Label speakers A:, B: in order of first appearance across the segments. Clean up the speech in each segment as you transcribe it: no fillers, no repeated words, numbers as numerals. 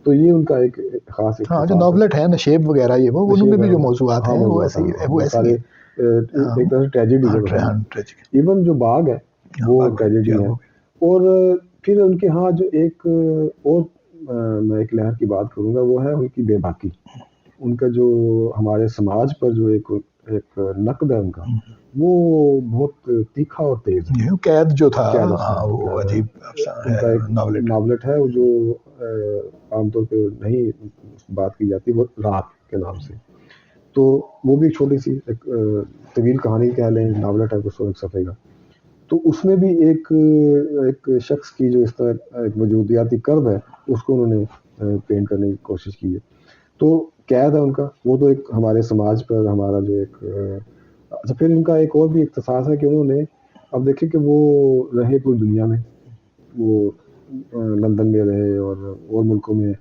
A: تو یہ ان کا ایک خاص
B: ہاں جو ناولٹ ہے نشیب وغیرہ یہ وہ ان میں بھی جو موضوعات ہیں وہ ایسے وہ
A: سارے ایک طرح سے ٹریجڈی ہے. ایون جو باغ ہے وہ ٹریجڈی ہے. اور پھر ان کے ہاں جو ایک اور میں ایک لہر کی بات کروں گا وہ ہے ان کی بے باکی. ان کا جو ہمارے سماج پر جو ایک نقد ہے ان کا وہ بہت تیکھا اور تیز ہے.
B: قید جو تھا
A: وہ عجیب ان کا ایک ناولٹ ہے جو عام طور پہ نہیں بات کی جاتی وہ رات کے نام سے. تو وہ بھی چھوٹی سی ایک طویل کہانی کہہ لیں ناولٹ ہے 101 صفحے کا. تو اس میں بھی ایک شخص کی جو اس طرح ایک وجودیاتی کرب ہے اس کو انہوں نے پینٹ کرنے کی کوشش کی ہے. تو قید ہے ان کا وہ تو ایک ہمارے سماج پر ہمارا جو ایک اچھا. پھر ان کا ایک اور بھی اختصاص ہے کہ انہوں نے اب دیکھیں کہ وہ رہے پوری دنیا میں. وہ لندن میں رہے اور ملکوں میں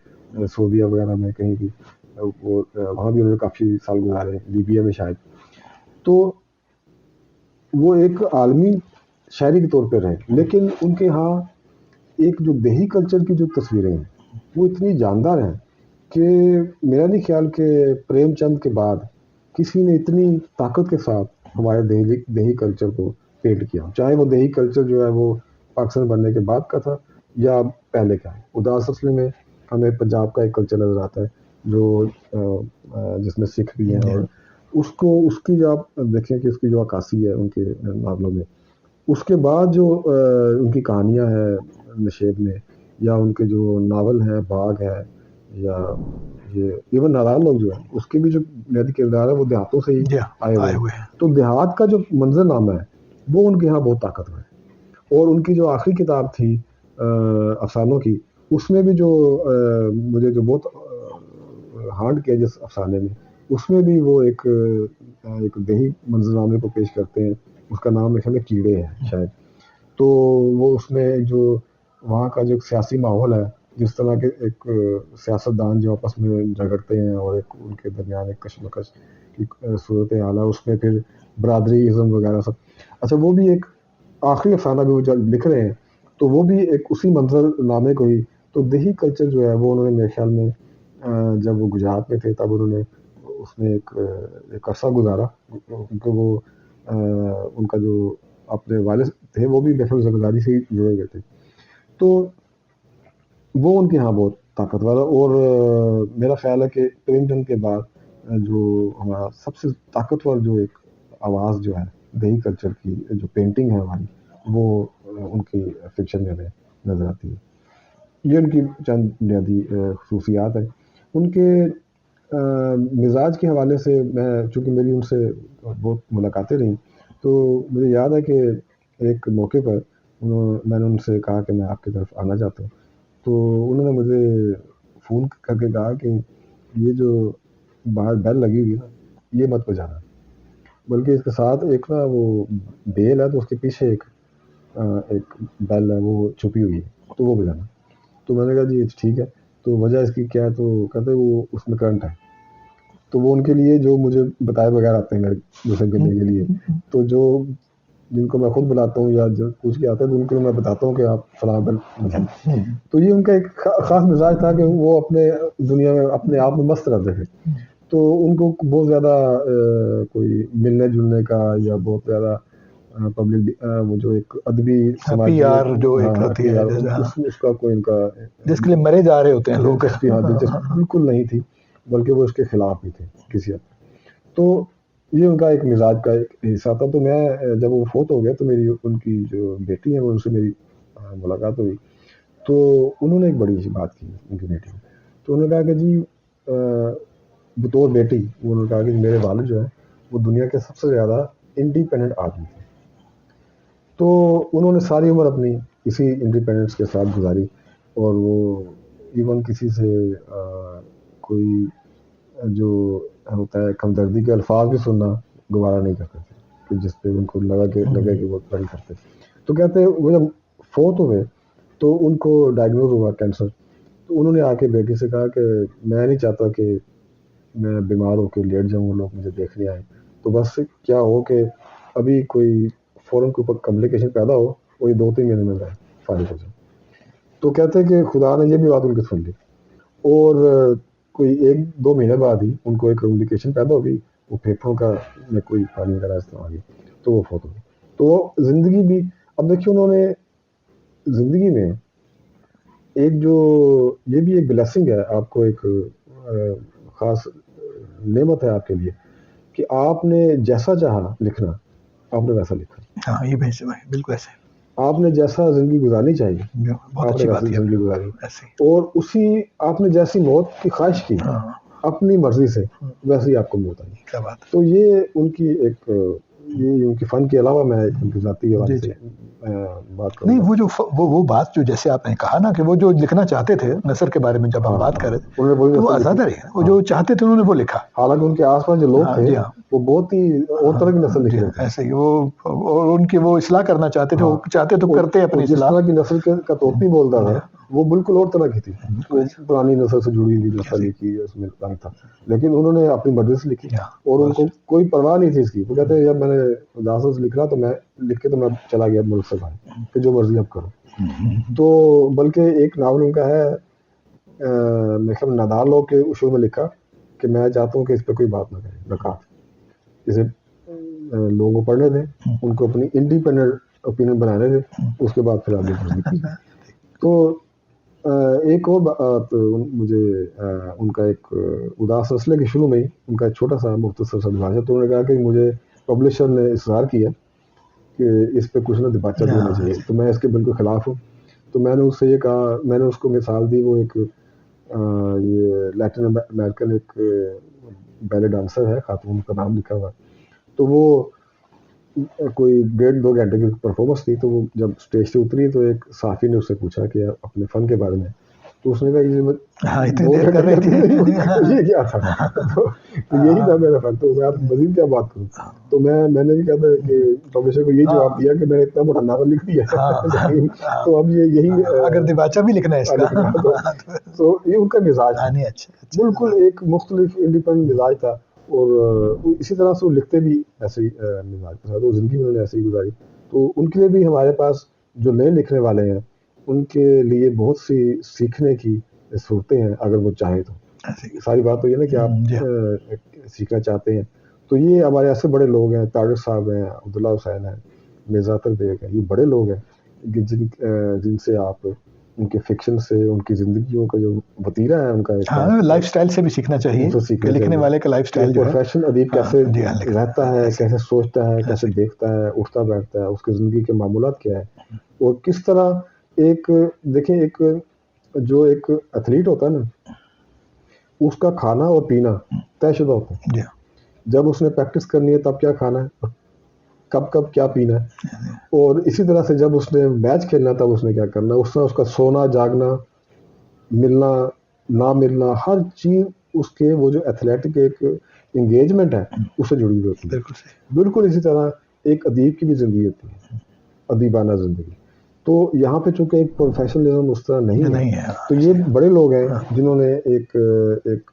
A: سعودیہ وغیرہ میں کہیں بھی وہ وہاں بھی انہوں نے کافی سال گزارے لیبیا میں شاید. تو وہ ایک عالمی شاعری کے طور پہ رہے لیکن ان کے ہاں ایک جو دیہی کلچر کی جو تصویریں ہیں وہ اتنی جاندار ہیں کہ میرا نہیں خیال کہ پریم چند کے بعد کسی نے اتنی طاقت کے ساتھ ہمارے دیہی کلچر کو پینٹ کیا. چاہے وہ دیہی کلچر جو ہے وہ پاکستان بننے کے بعد کا تھا یا پہلے کا ہے. اداس اصل میں ہمیں پنجاب کا ایک کلچر نظر آتا ہے جو جس میں سکھ بھی ہیں اور اس کی جو آپ دیکھیں کہ اس کی جو عکاسی ہے ان کے ناولوں میں اس کے بعد جو ان کی کہانیاں ہیں نشیب میں یا ان کے جو ناول ہیں باغ ہے یا یہ ایون نادار لوگ جو ہے اس کے بھی جو بنیادی کردار ہے وہ دیہاتوں سے ہی آئے ہوئے ہیں. تو دیہات کا جو منظر نامہ ہے وہ ان کے یہاں بہت طاقتور ہے. اور ان کی جو آخری کتاب تھی افسانوں کی اس میں بھی جو مجھے جو بہت ہارڈ کیا جس افسانے میں اس میں بھی وہ ایک دیہی منظر نامے کو پیش کرتے ہیں. اس کا نام میرے کیڑے ہے شاید. تو وہ اس میں جو وہاں کا جو سیاسی ماحول ہے جس طرح کے ایک سیاستدان جو آپس میں جھگڑتے ہیں اور ایک ان کے درمیان ایک کشمکش کی صورت حال ہے اس میں پھر برادری ازم وغیرہ سب. اچھا وہ بھی ایک آخری افسانہ بھی وہ جب لکھ رہے ہیں تو وہ بھی ایک اسی منظر نامے کو ہی. تو دیہی کلچر جو ہے وہ انہوں نے میرے خیال میں جب وہ گجرات میں تھے تب انہوں نے اس میں ایک عرصہ گزارا کیونکہ وہ ان کا جو اپنے والد تھے وہ بھی محفل زرداری سے ہی جڑے ہوئے تھے. تو وہ ان کے یہاں بہت طاقتور ہے. اور میرا خیال ہے کہ پریم چند کے بعد جو ہمارا سب سے طاقتور جو ایک آواز جو ہے دیہی کلچر کی جو پینٹنگ ہے ہماری وہ ان کی فکشن میں ہمیں نظر آتی ہے. یہ ان کی چند بنیادی خصوصیات ہیں. ان کے مزاج کے حوالے سے میں چونکہ میری ان سے بہت ملاقاتیں رہیں تو مجھے یاد ہے کہ ایک موقع پر میں نے ان سے کہا کہ میں آپ کی طرف آنا چاہتا ہوں. تو انہوں نے مجھے فون کر کے کہا کہ یہ جو باہر بیل لگی ہوئی ہے نا یہ مت بجانا بلکہ اس کے ساتھ ایک نا وہ بیل ہے تو اس کے پیچھے ایک بیل ہے وہ چھپی ہوئی ہے تو وہ بجانا. تو میں نے کہا جی ٹھیک ہے. تو وجہ اس کی کیا ہے تو کہتے وہ اس میں کرنٹ ہے. تو وہ ان کے لیے جو مجھے بتائے بغیر آتے ہیں میرے دوسرے کرنے کے لیے تو جو جن کو میں خود بلاتا ہوں یا جو پوچھ کے آتے ہیں تو ان کو میں بتاتا ہوں کہ آپ فلاں بیل بجائیں. تو یہ ان کا ایک خاص مزاج تھا کہ وہ اپنے دنیا میں اپنے آپ میں مست رہتے تھے. تو ان کو بہت زیادہ کوئی ملنے جلنے کا یا بہت زیادہ پبلک وہ جو ایک ادبی سماجی جو اس کا کوئی ان کا
B: جس کے لیے مرے جا رہے ہوتے ہیں لوگ
A: دلچسپی بالکل نہیں تھی بلکہ وہ اس کے خلاف بھی تھے کسی حد. تو یہ ان کا ایک مزاج کا ایک حصہ تھا. تو میں جب وہ فوت ہو گیا تو میری ان کی جو بیٹی ہے وہ ان سے میری ملاقات ہوئی تو انہوں نے ایک بڑی سی بات کی ان کی بیٹی. تو انہوں نے کہا کہ جی بطور بیٹی انہوں نے کہا کہ میرے والد جو ہے وہ دنیا کے سب سے زیادہ انڈیپینڈنٹ آدمی تھے. تو انہوں نے ساری عمر اپنی اسی انڈیپینڈنس کے ساتھ گزاری اور وہ ایون کسی سے کوئی جو ہوتا ہے ہمدردی کے الفاظ بھی سننا گوارا نہیں کرتے تھے کہ جس پہ ان کو لگے کہ وہ بڑی کرتے. تو کہتے وہ جب فوت ہوئے تو ان کو ڈائگنوز ہوا کینسر. تو انہوں نے آ کے بیٹی سے کہا کہ میں نہیں چاہتا کہ میں بیمار ہو کے لیٹ جاؤں لوگ مجھے دیکھنے آئیں. تو بس کیا ہو کہ ابھی کوئی فوراً کے اوپر کمپلیکیشن پیدا ہو وہی 2-3 مہینے میں فارغ ہو جائے. تو کہتے ہیں کہ خدا نے یہ بھی بات ان کی سن لی اور کوئی 1-2 مہینے بعد ہی ان کو ایک کمیونیکیشن پیدا ہو گئی, وہ پھیپھڑوں کا میں کوئی پانی وغیرہ اس طرح آ گئی, تو وہ فوت ہو گئی. تو زندگی بھی اب دیکھیے انہوں نے زندگی میں ایک جو یہ بھی ایک بلیسنگ ہے آپ کو, ایک خاص نعمت ہے آپ کے لیے کہ آپ نے جیسا چاہا لکھنا آپ نے ویسا لکھا.
B: ہاں یہ بالکل ایسے
A: آپ نے جیسا زندگی گزارنی چاہیے آپ نے ویسی زندگی گزاری, اور اسی آپ نے جیسی موت کی خواہش کی اپنی مرضی سے ویسے ہی آپ کو موت آئی. تو یہ ان کی ایک یہ ان کے فن کے علاوہ میں ان کی ذاتی حوالے سے بات کروں.
B: نہیں وہ جو وہ بات جو جیسے آپ نے کہا نا کہ وہ جو لکھنا چاہتے تھے نثر کے بارے میں جب ہم بات کر رہے تھے وہ آزاد رہے, وہ جو چاہتے تھے انہوں نے وہ لکھا.
A: حالانکہ ان کے آس پاس جو لوگ تھے وہ بہت ہی اور طرح کی نسل لکھ رہے تھے.
B: ایسے ہی وہ اور ان کی وہ اصلاح کرنا چاہتے تھے, وہ چاہتے تو کرتے اپنی
A: جس طرح کی نسل کا توتی بولتا تھا وہ بالکل اور طرح کی تھی, وہ پرانی نسل سے جڑی ہوئی نسل لکھی اس میں رنگ تھا, لیکن انہوں نے اپنی مرضی سے لکھی اور ان کو کوئی پرواہ نہیں تھی اس کی. وہ کہتے ہیں جب میں نے داسوں سے لکھنا تو میں لکھ کے تو میں چلا گیا ملک سے باہر کہ جو مرضی اب کرو. تو بلکہ ایک ناول ان کا ہے مطلب نادار لوگ کے اصول میں لکھا کہ میں چاہتا ہوں کہ اس پہ کوئی بات نہ کرے, رکعت جسے لوگوں کو پڑھنے دیں, ان کو اپنی انڈیپینڈنٹ اوپینین بنانے دیں, اس کے بعد پھر آگے. تو ایک اور بات مجھے ان کا ایک اداس سلسلے کے شروع میں ہی ان کا ایک چھوٹا سا مختصر سا دماغ ہے, تو انہوں نے کہا کہ مجھے پبلشر نے اصرار کیا کہ اس پہ کچھ نہ دباچہ دینا چاہیے, تو میں اس کے بالکل خلاف ہوں. تو میں نے اس سے یہ کہا, میں نے اس کو مثال دی, وہ ایک یہ لیٹن امریکن ایک بیلے ڈانسر ہے, خاتون کا نام لکھا ہوا, تو وہ کوئی 1.5-2 گھنٹے کی پرفارمنس تھی. تو وہ جب اسٹیج سے اتری تو ایک صحافی نے اس سے پوچھا کہ اپنے فن کے بارے میں, تو اس نے کہا یہ کیا تھا, تو یہی تھا میرا فن, تو میں آپ مزید کیا بات کروں. تو میں نے بھی کہا تھا کہ پبلشر کو یہی جواب دیا کہ میں نے اتنا بڑا ناول لکھ دیا, تو اب یہی
B: اگر دباچہ بھی لکھنا ہے اس کا
A: تو یہ ان کا مزاج بالکل ایک مختلف انڈیپینڈنٹ مزاج تھا, اور اسی طرح سے وہ لکھتے بھی ایسے ہی مزاج کے ساتھ, وہ زندگی میں انہوں نے ایسے ہی گزاری. تو ان کے لیے بھی ہمارے پاس جو نئے لکھنے والے ہیں ان کے لیے بہت سی سیکھنے کی صورتیں ہیں اگر وہ چاہیں تو. ساری بات تو یہ نا کہ آپ سیکھنا چاہتے ہیں, تو یہ ہمارے ایسے بڑے لوگ ہیں, طارق صاحب ہیں, عبداللہ حسین ہیں, مرزا اطہر بیگ ہیں, یہ بڑے لوگ ہیں جن سے آپ ان کے فکشن سے ان کی زندگیوں کا جو وتیرہ ہے ان کا
B: لائف سٹائل سے بھی سیکھنا چاہیے, لکھنے والے کا لائف سٹائل جو ہے
A: پروفیشن ادیب کیسے رہتا ہے, کیسے سوچتا ہے, کیسے دیکھتا ہے, اٹھتا بیٹھتا ہے, اس کی زندگی کے معمولات کیا ہے, اور کس طرح ایک دیکھیں ایک جو ایک ایتھلیٹ ہوتا ہے نا اس کا کھانا اور پینا طے شدہ ہوتا ہے. جب اس نے پریکٹس کرنی ہے تب کیا کھانا ہے, کب کب کیا پینا ہے, اور اسی طرح سے جب اس نے میچ کھیلنا تب اس نے کیا کرنا ہے. اس طرح اس کا سونا جاگنا, ملنا نہ ملنا, ہر چیز اس کے وہ جو ایتھلیٹک ایک انگیجمنٹ ہے اس سے جڑی ہوئی ہوتی ہے. بالکل اسی طرح ایک ادیب کی بھی زندگی ہوتی ہے, ادیبانہ زندگی. تو یہاں پہ چونکہ ایک پروفیشنلزم اس طرح نہیں ہے, تو یہ بڑے لوگ ہیں جنہوں نے ایک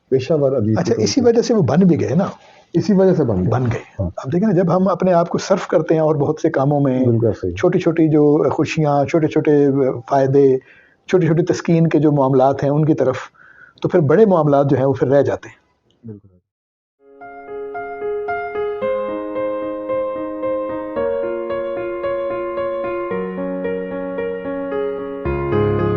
A: پیشہ ور ادیب.
B: اچھا اسی وجہ سے وہ بن بھی گئے نا,
A: اسی وجہ سے بن گئے.
B: اب دیکھیں نا جب ہم اپنے آپ کو صرف کرتے ہیں اور بہت سے کاموں میں چھوٹی چھوٹی جو خوشیاں, چھوٹے چھوٹے فائدے, چھوٹی چھوٹی تسکین کے جو معاملات ہیں ان کی طرف, تو پھر بڑے معاملات جو ہیں وہ پھر رہ جاتے ہیں.